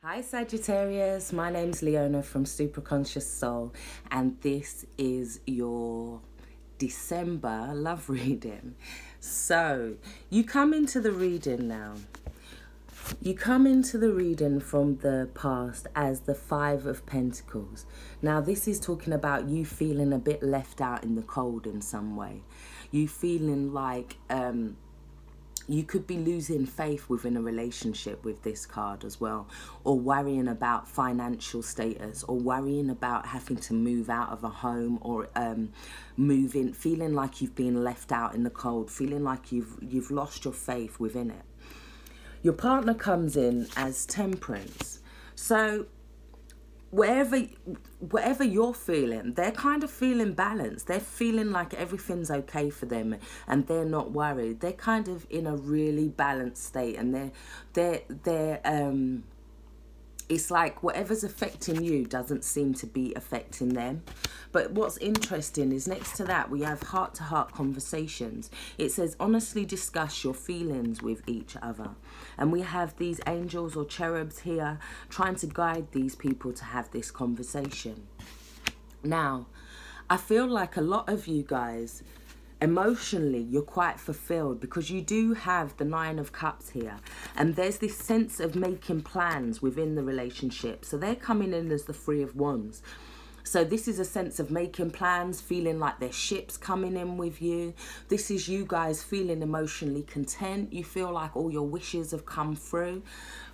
Hi Sagittarius, my name's Leona from Supra ConsciousSoul, and this is your December love reading. So you come into the reading now. You come into the reading from the past as the Five of Pentacles. Now this is talking about you feeling a bit left out in the cold in some way. You feeling like you could be losing faith within a relationship with this card as well, or worrying about financial status, or worrying about having to move out of a home, or feeling like you've been left out in the cold, feeling like you've lost your faith within it. Your partner comes in as Temperance. So whatever you're feeling, they're kind of feeling balanced. They're feeling like everything's okay for them and they're not worried. They're kind of in a really balanced state, and it's like whatever's affecting you doesn't seem to be affecting them. But what's interesting is next to that we have heart-to-heart conversations. It says honestly discuss your feelings with each other. And we have these angels or cherubs here trying to guide these people to have this conversation. Now, I feel like a lot of you guys, emotionally, you're quite fulfilled because you do have the Nine of Cups here. And there's this sense of making plans within the relationship. So they're coming in as the Three of Wands. So this is a sense of making plans, feeling like there's ships coming in with you. This is you guys feeling emotionally content. You feel like all your wishes have come through.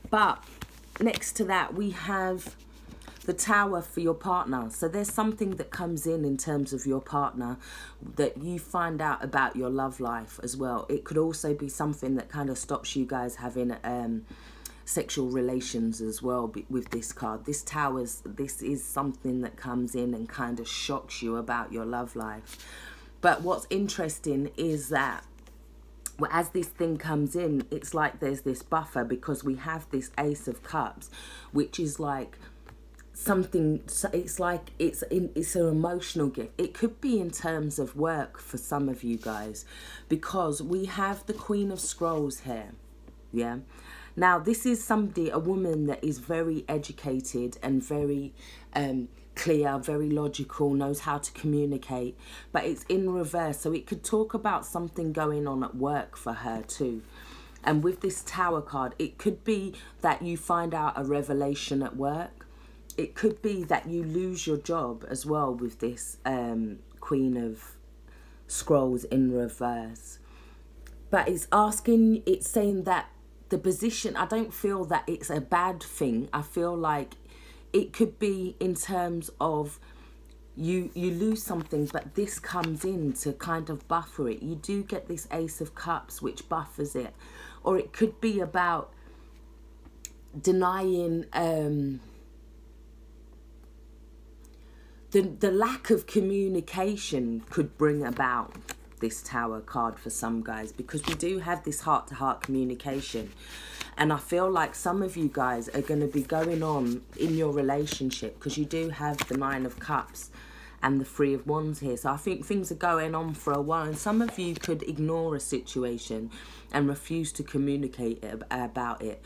But next to that, we have the Tower for your partner. So there's something that comes in terms of your partner that you find out about your love life as well. It could also be something that kind of stops you guys having sexual relations as well with this card. This is something that comes in and kind of shocks you about your love life. But what's interesting is that as this thing comes in, it's like there's this buffer because we have this Ace of Cups, which is like something, it's like it's an emotional gift. It could be in terms of work for some of you guys, because we have the Queen of Scrolls here. Yeah. Now, this is somebody, a woman that is very educated and very clear, very logical, knows how to communicate, but it's in reverse. So it could talk about something going on at work for her too. And with this Tower card, it could be that you find out a revelation at work. It could be that you lose your job as well with this Queen of Scrolls in reverse. But it's saying that the position, I don't feel that it's a bad thing. I feel like it could be in terms of you lose something, but this comes in to kind of buffer it. You do get this Ace of Cups, which buffers it. Or it could be about denying the lack of communication could bring about this Tower card for some guys, because we do have this heart-to-heart communication. And I feel like some of you guys are going to be going on in your relationship because you do have the Nine of Cups and the Three of Wands here. So I think things are going on for a while, and some of you could ignore a situation and refuse to communicate about it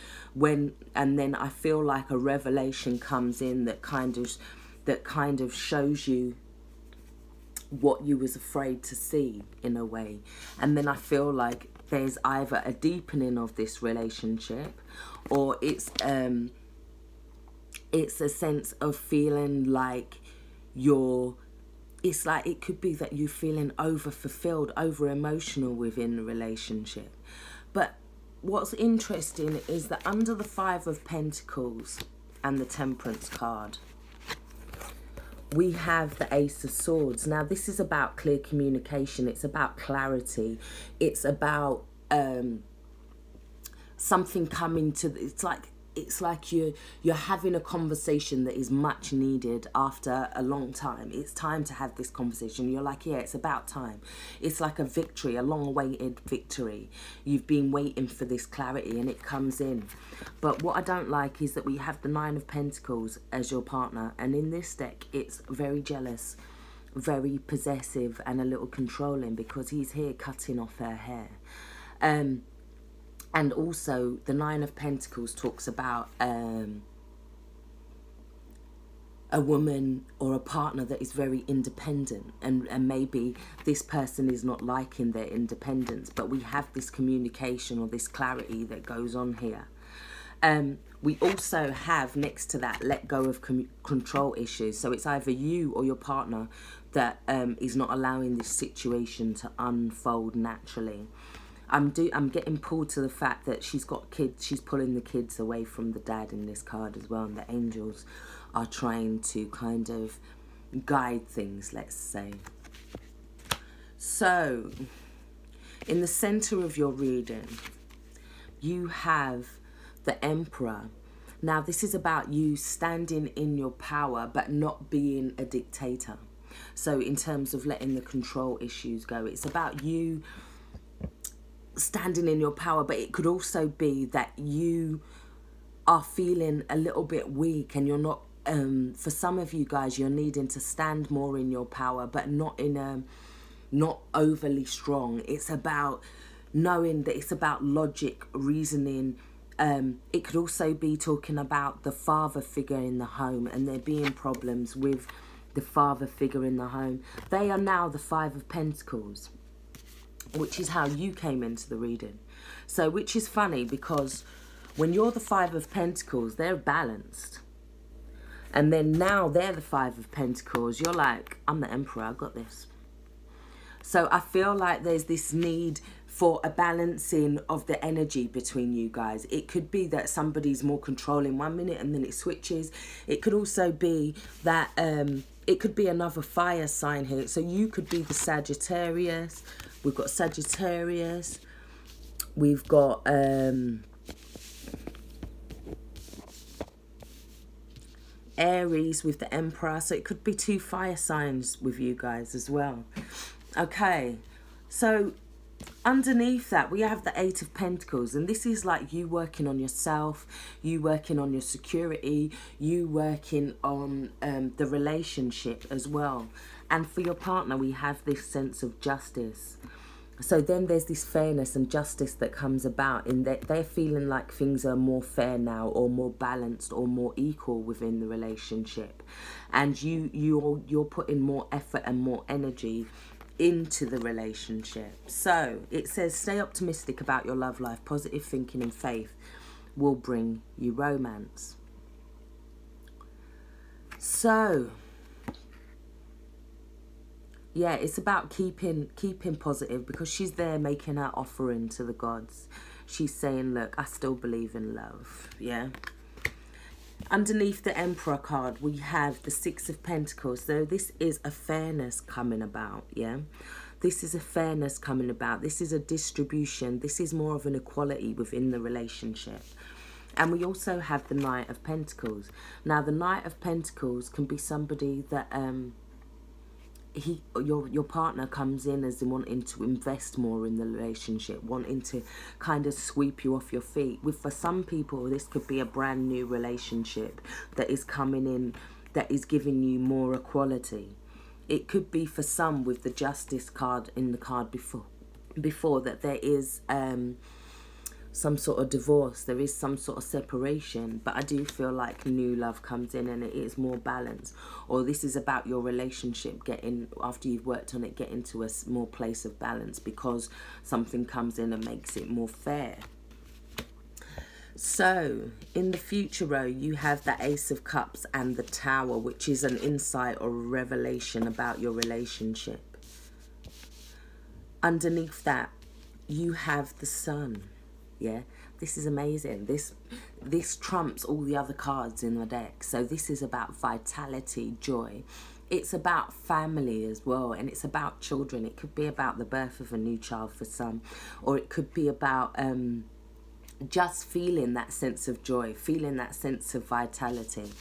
and then I feel like a revelation comes in that kind of shows you what you was afraid to see in a way. And then I feel like there's either a deepening of this relationship, or it's a sense of feeling like it's like it could be that you're feeling over fulfilled, over emotional within the relationship. But what's interesting is that under the Five of Pentacles and the Temperance card, we have the Ace of Swords. Now, this is about clear communication. It's about clarity. It's about something coming to... It's like you're having a conversation that is much needed after a long time. It's time to have this conversation. You're like, yeah, it's about time. It's like a victory, a long-awaited victory. You've been waiting for this clarity and it comes in. But what I don't like is that we have the Nine of Pentacles as your partner. And in this deck, it's very jealous, very possessive and a little controlling, because he's here cutting off her hair. And also, the Nine of Pentacles talks about a woman or a partner that is very independent, and maybe this person is not liking their independence, but we have this communication or this clarity that goes on here. We also have, next to that, let go of control issues. So it's either you or your partner that is not allowing this situation to unfold naturally. I'm getting pulled to the fact that she's got kids. She's pulling the kids away from the dad in this card as well. And the angels are trying to kind of guide things, let's say. So, in the center of your reading, you have the Emperor. Now, this is about you standing in your power, but not being a dictator. So in terms of letting the control issues go, it's about you standing in your power, but it could also be that you are feeling a little bit weak and you're not, for some of you guys, you're needing to stand more in your power, but not in a, not overly strong. It's about knowing that it's about logic, reasoning. It could also be talking about the father figure in the home and there being problems with the father figure in the home. They are now the Five of Pentacles, which is how you came into the reading. So, which is funny because when you're the Five of Pentacles, they're balanced. And then now they're the Five of Pentacles. You're like, I'm the Emperor, I got this. So I feel like there's this need for a balancing of the energy between you guys. It could be that somebody's more controlling 1 minute and then it switches. It could also be that it could be another fire sign here. So you could be the Sagittarius. We've got Sagittarius. We've got Aries with the Emperor. So it could be 2 fire signs with you guys as well. Okay, so underneath that, we have the Eight of Pentacles, and this is like you working on yourself, you working on your security, you working on the relationship as well. And for your partner, we have this sense of justice. So then there's this fairness and justice that comes about in that they're feeling like things are more fair now, or more balanced, or more equal within the relationship. And you're putting more effort and more energy into the relationship. So it says, stay optimistic about your love life. Positive thinking and faith will bring you romance. So yeah, it's about keeping positive, because she's there making her offering to the gods. She's saying, look, I still believe in love. Yeah. Underneath the Emperor card, we have the Six of Pentacles. So this is a fairness coming about, yeah? This is a fairness coming about. This is a distribution. This is more of an equality within the relationship. And we also have the Knight of Pentacles. Now, the Knight of Pentacles can be somebody that your partner comes in as wanting to invest more in the relationship, wanting to kind of sweep you off your feet. For some people, this could be a brand new relationship that is coming in, that is giving you more equality. It could be for some, with the Justice card in the card before that there is some sort of divorce, there is some sort of separation, but I do feel like new love comes in and it is more balanced. Or this is about your relationship getting, after you've worked on it, getting to a more place of balance, because something comes in and makes it more fair. So in the future row, you have the Ace of Cups and the Tower, which is an insight or a revelation about your relationship. Underneath that, you have the Sun. Yeah, this is amazing. This trumps all the other cards in the deck. So this is about vitality, joy. It's about family as well, and it's about children. It could be about the birth of a new child for some, or it could be about just feeling that sense of joy, feeling that sense of vitality.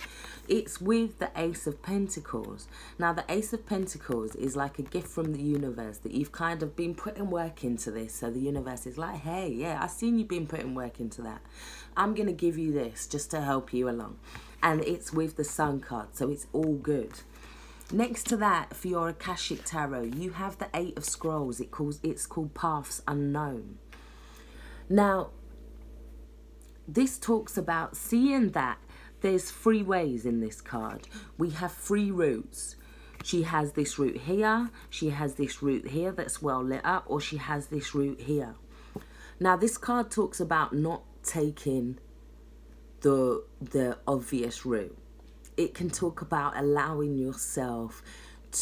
It's with the Ace of Pentacles. Now, the Ace of Pentacles is like a gift from the universe, that you've kind of been putting work into this. So the universe is like, hey, yeah, I've seen you've been putting work into that. I'm going to give you this just to help you along. And it's with the Sun card, so it's all good. Next to that, for your Akashic Tarot, you have the Eight of Scrolls. It's called Paths Unknown. Now, this talks about seeing that there's 3 ways in this card. We have 3 routes. She has this route here, she has this route here that's well lit up, or she has this route here. Now, this card talks about not taking the obvious route. It can talk about allowing yourself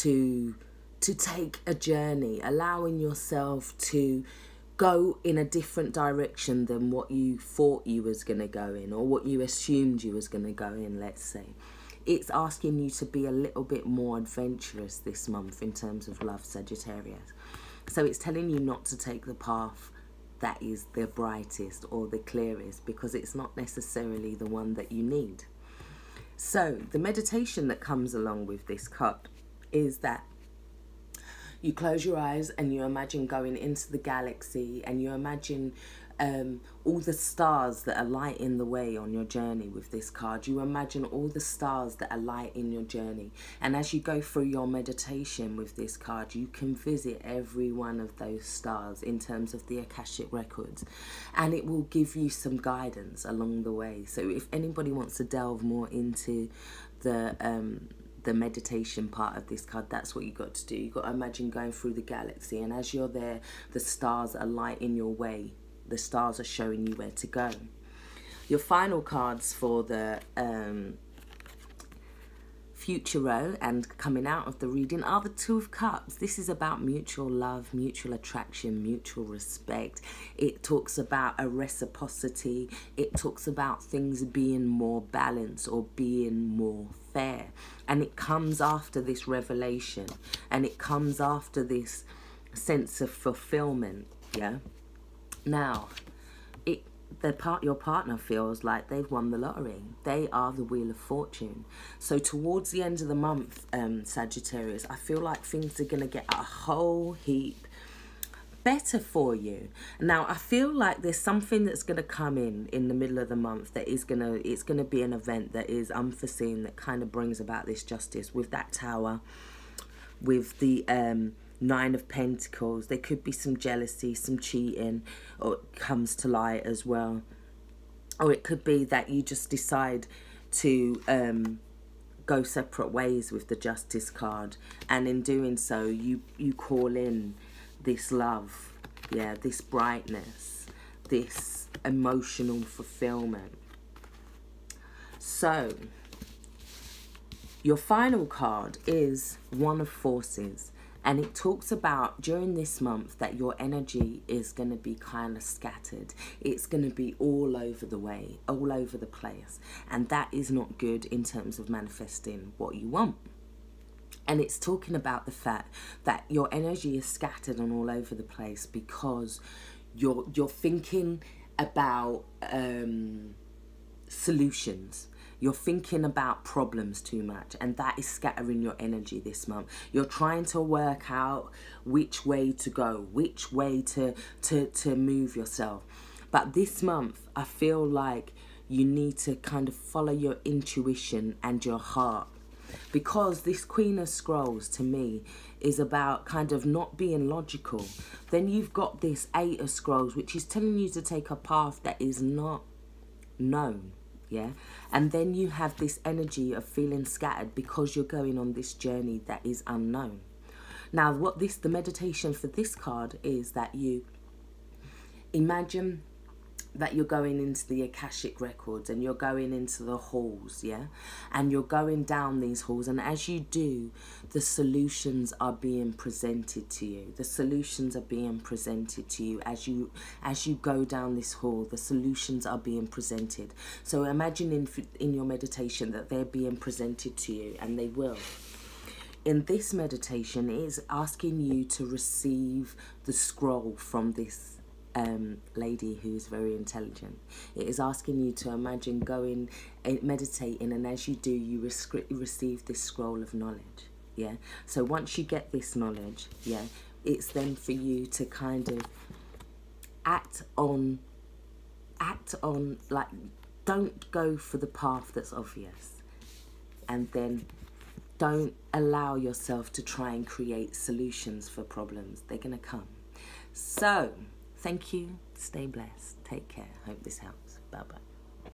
to take a journey, allowing yourself to go in a different direction than what you thought you was going to go in, or what you assumed you was going to go in, let's say. It's asking you to be a little bit more adventurous this month in terms of love, Sagittarius. So it's telling you not to take the path that is the brightest or the clearest, because it's not necessarily the one that you need. So the meditation that comes along with this card is that you close your eyes and you imagine going into the galaxy, and you imagine all the stars that are lighting the way on your journey with this card. You imagine all the stars that are lighting your journey. And as you go through your meditation with this card, you can visit every one of those stars in terms of the Akashic records. And it will give you some guidance along the way. So if anybody wants to delve more into the meditation part of this card, that's what you got to do. You got to imagine going through the galaxy, and as you're there, the stars are lighting your way. The stars are showing you where to go. Your final cards for the future row and coming out of the reading are the 2 of Cups. This is about mutual love, mutual attraction, mutual respect. It talks about a reciprocity. It talks about things being more balanced or being more fair. And it comes after this revelation, and it comes after this sense of fulfillment. Yeah. Now, your partner feels like they've won the lottery. They are the Wheel of Fortune. So towards the end of the month, Sagittarius, I feel like things are going to get a whole heap better for you. Now, I feel like there's something that's going to come in the middle of the month that is it's going to be an event that is unforeseen, that kind of brings about this justice with that Tower, with the 9 of Pentacles. There could be some jealousy, some cheating, or it comes to light as well. Or it could be that you just decide to go separate ways with the Justice card, and in doing so you call in this love, yeah, this brightness, this emotional fulfillment. So your final card is One of Forces. And it talks about during this month that your energy is going to be kind of scattered. It's going to be all over the way, all over the place. And that is not good in terms of manifesting what you want. And it's talking about the fact that your energy is scattered and all over the place because you're thinking about solutions. You're thinking about problems too much, and that is scattering your energy this month. You're trying to work out which way to go, which way to move yourself. But this month, I feel like you need to kind of follow your intuition and your heart. Because this Queen of Scrolls, to me, is about kind of not being logical. Then you've got this 8 of Scrolls, which is telling you to take a path that is not known. Yeah, and then you have this energy of feeling scattered because you're going on this journey that is unknown. Now, the meditation for this card is that you imagine that you're going into the Akashic records and you're going into the halls, yeah? And you're going down these halls, and as you do, the solutions are being presented to you. The solutions are being presented to you as you go down this hall. The solutions are being presented. So imagine in your meditation that they're being presented to you, and they will. In this meditation, it is asking you to receive the scroll from this lady who's very intelligent. It is asking you to imagine going meditating, and as you do, you receive this scroll of knowledge. Yeah, so once you get this knowledge, yeah, it's then for you to kind of act on, like, don't go for the path that's obvious, and then don't allow yourself to try and create solutions for problems. They're gonna come. So thank you. Stay blessed. Take care. Hope this helps. Bye-bye.